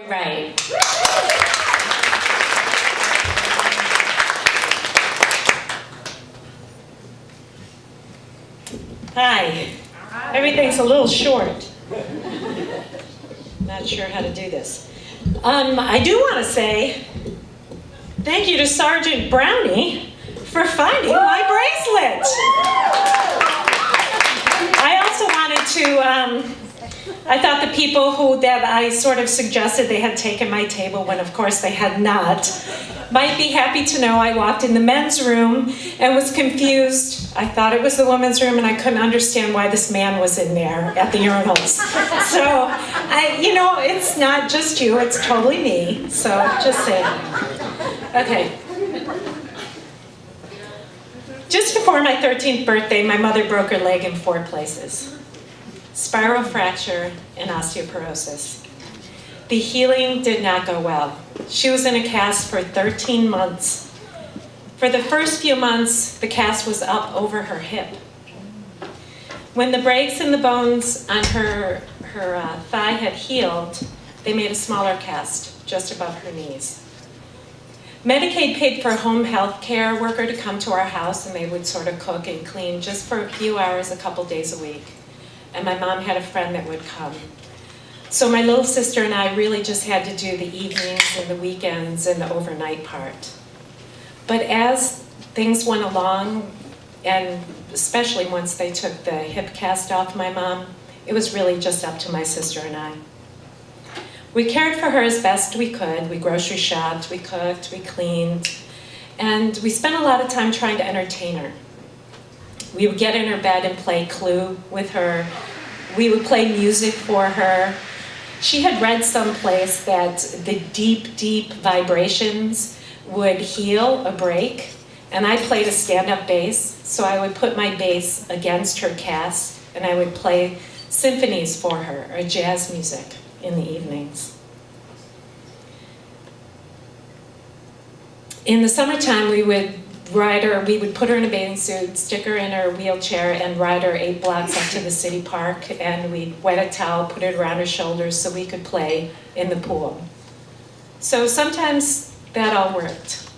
Right. Hi. Everything's a little short. Not sure how to do this. I do want to say thank you to Sergeant Brownie for finding my bracelet. I also wanted to, I thought the people that I sort of suggested they had taken my table when of course they had not, might be happy to know I walked in the men's room and was confused. I thought it was the women's room and I couldn't understand why this man was in there at the urinals. So, it's not just you, it's totally me. So, just saying. Okay. Just before my 13th birthday, my mother broke her leg in 4 places. Spiral fracture and osteoporosis. The healing did not go well. She was in a cast for 13 months. For the first few months, the cast was up over her hip. When the breaks in the bones on her thigh had healed, they made a smaller cast just above her knees. Medicaid paid for a home health care worker to come to our house, and they would sort of cook and clean just for a few hours, a couple days a week. And my mom had a friend that would come. So my little sister and I really just had to do the evenings and the weekends and the overnight part. But as things went along, and especially once they took the hip cast off my mom, it was really just up to my sister and I. We cared for her as best we could. We grocery shopped, we cooked, we cleaned, and we spent a lot of time trying to entertain her. We would get in her bed and play Clue with her. We would play music for her. She had read someplace that the deep, deep vibrations would heal a break, and I played a stand-up bass, so I would put my bass against her cast, and I would play symphonies for her, or jazz music in the evenings. In the summertime, we would put her in a bathing suit, stick her in her wheelchair, and ride her 8 blocks up to the city park, and we'd wet a towel, put it around her shoulders so we could play in the pool. So sometimes that all worked.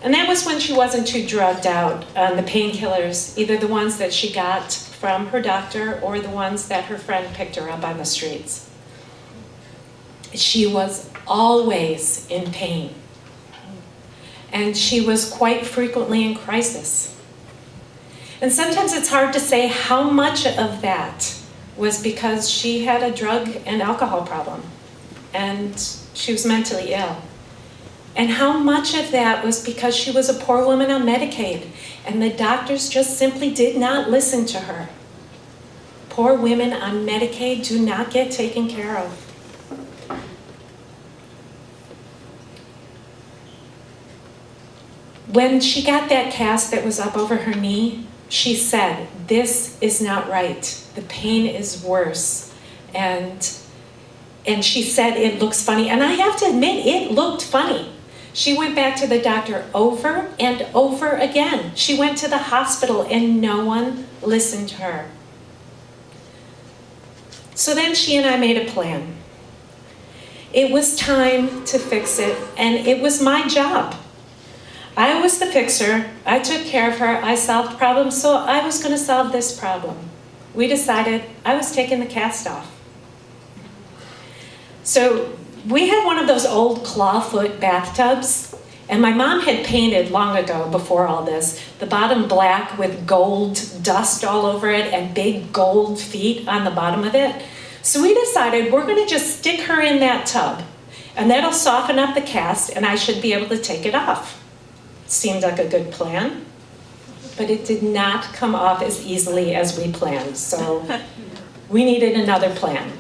And that was when she wasn't too drugged out on the painkillers, either the ones that she got from her doctor or the ones that her friend picked her up on the streets. She was always in pain. And she was quite frequently in crisis. And sometimes it's hard to say how much of that was because she had a drug and alcohol problem and she was mentally ill. And how much of that was because she was a poor woman on Medicaid and the doctors just simply did not listen to her. Poor women on Medicaid do not get taken care of. When she got that cast that was up over her knee, she said, "This is not right. The pain is worse." And she said, "It looks funny." And I have to admit, it looked funny. She went back to the doctor over and over again. She went to the hospital and no one listened to her. So then she and I made a plan. It was time to fix it, and it was my job. I was the fixer, I took care of her, I solved problems, so I was going to solve this problem. We decided I was taking the cast off. So we had one of those old clawfoot bathtubs, and my mom had painted long ago, before all this, the bottom black with gold dust all over it and big gold feet on the bottom of it. So we decided we're going to just stick her in that tub, and that'll soften up the cast, and I should be able to take it off. Seemed like a good plan, but it did not come off as easily as we planned, so we needed another plan.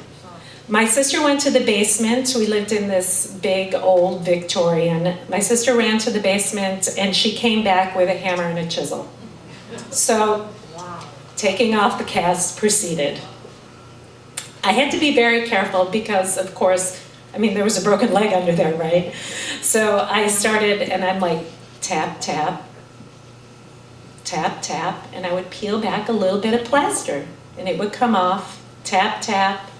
My sister went to the basement. We lived in this big old Victorian. My sister ran to the basement and she came back with a hammer and a chisel. So taking off the cast proceeded. I had to be very careful because, of course, there was a broken leg under there, right? So I started and I'm like, tap, tap, tap, tap, and I would peel back a little bit of plaster and it would come off, tap, tap.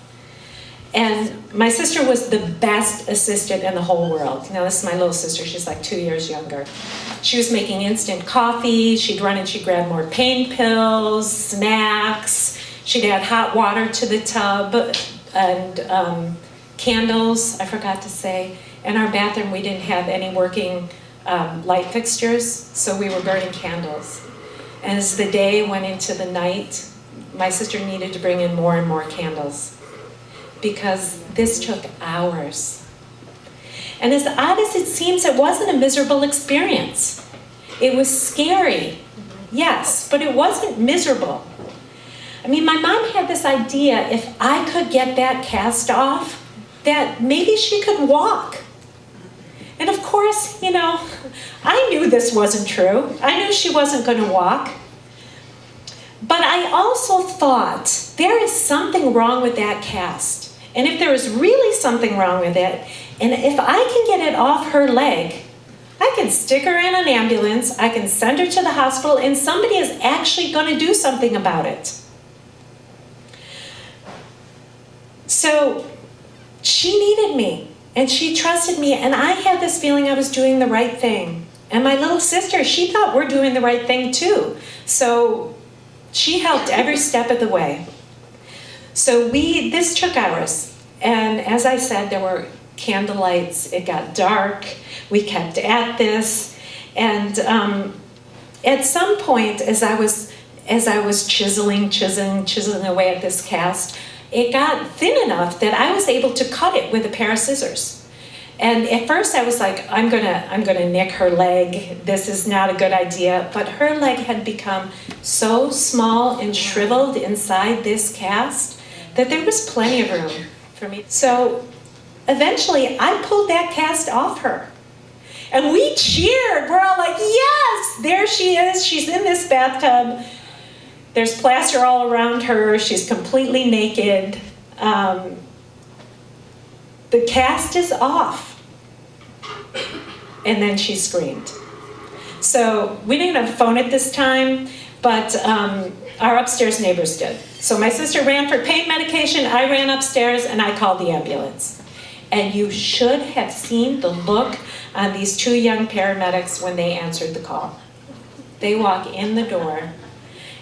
And my sister was the best assistant in the whole world. Now, this is my little sister. She's like 2 years younger. She was making instant coffee. She'd run and she'd grab more pain pills, snacks. She'd add hot water to the tub and candles, I forgot to say. In our bathroom, we didn't have any working light fixtures, so we were burning candles. And as the day went into the night, my sister needed to bring in more and more candles because this took hours. And as odd as it seems, it wasn't a miserable experience. It was scary, yes, but it wasn't miserable. I mean, my mom had this idea, if I could get that cast off, that maybe she could walk. And of course, you know, I knew this wasn't true. I knew she wasn't going to walk. But I also thought, there is something wrong with that cast. And if there is really something wrong with it, and if I can get it off her leg, I can stick her in an ambulance, I can send her to the hospital, and somebody is actually going to do something about it. So she needed me, and she trusted me, and I had this feeling I was doing the right thing. And my little sister, she thought we're doing the right thing too. So she helped every step of the way. So this took hours. And as I said, there were candle lights. It got dark. We kept at this. And at some point, as I was chiseling away at this cast, it got thin enough that I was able to cut it with a pair of scissors. And at first I was like, I'm gonna nick her leg. This is not a good idea. But her leg had become so small and shriveled inside this cast that there was plenty of room for me. So eventually I pulled that cast off her. And we cheered. We're all like, yes, there she is. She's in this bathtub. There's plaster all around her. She's completely naked. The cast is off. And then she screamed. So we didn't have a phone at this time, but our upstairs neighbors did. So my sister ran for pain medication, I ran upstairs, and I called the ambulance. And you should have seen the look on these two young paramedics when they answered the call. They walk in the door,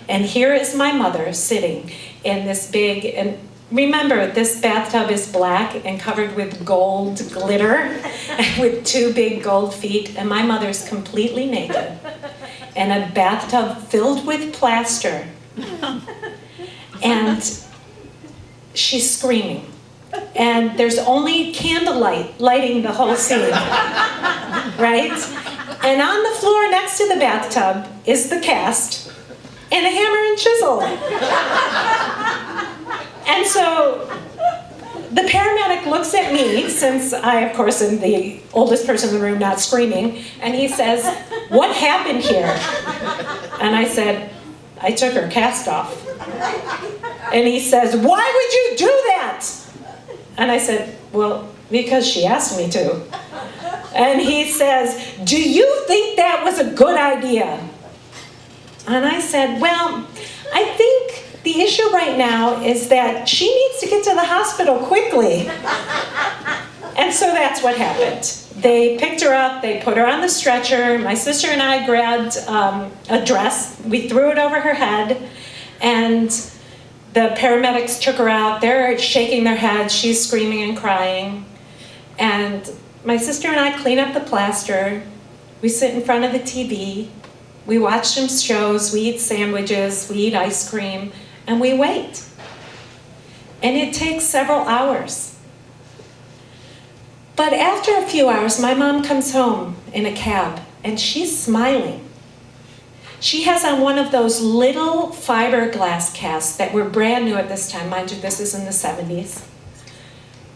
and here is my mother sitting in this big, and remember, this bathtub is black and covered with gold glitter with two big gold feet, and my mother's completely naked in a bathtub filled with plaster. And she's screaming. And there's only candlelight lighting the whole scene, right? And on the floor next to the bathtub is the cast and a hammer and chisel. And so the paramedic looks at me, since I, of course, am the oldest person in the room not screaming, and he says, "What happened here?" And I said, "I took her cast off." And he says, "Why would you do that?" And I said, "Well, because she asked me to." And he says, "Do you think that was a good idea?" And I said, "Well, I think the issue right now is that she needs to get to the hospital quickly." And so that's what happened. They picked her up, they put her on the stretcher. My sister and I grabbed a dress, we threw it over her head, and the paramedics took her out. They're shaking their heads, she's screaming and crying. And my sister and I clean up the plaster. We sit in front of the TV. We watch some shows, we eat sandwiches, we eat ice cream, and we wait. And it takes several hours. But after a few hours, my mom comes home in a cab, and she's smiling. She has on one of those little fiberglass casts that were brand new at this time. Mind you, this is in the 70s.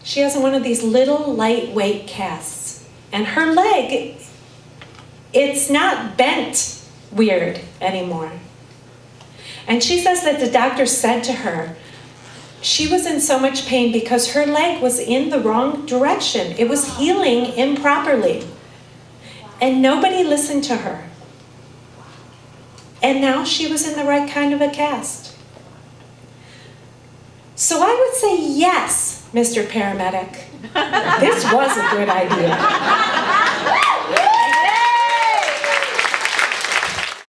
She has on one of these little lightweight casts. And her leg, it's not bent weird anymore. And she says that the doctor said to her, she was in so much pain because her leg was in the wrong direction. It was healing improperly. And nobody listened to her. And now she was in the right kind of a cast. So I would say yes, Mr. Paramedic, this was a good idea.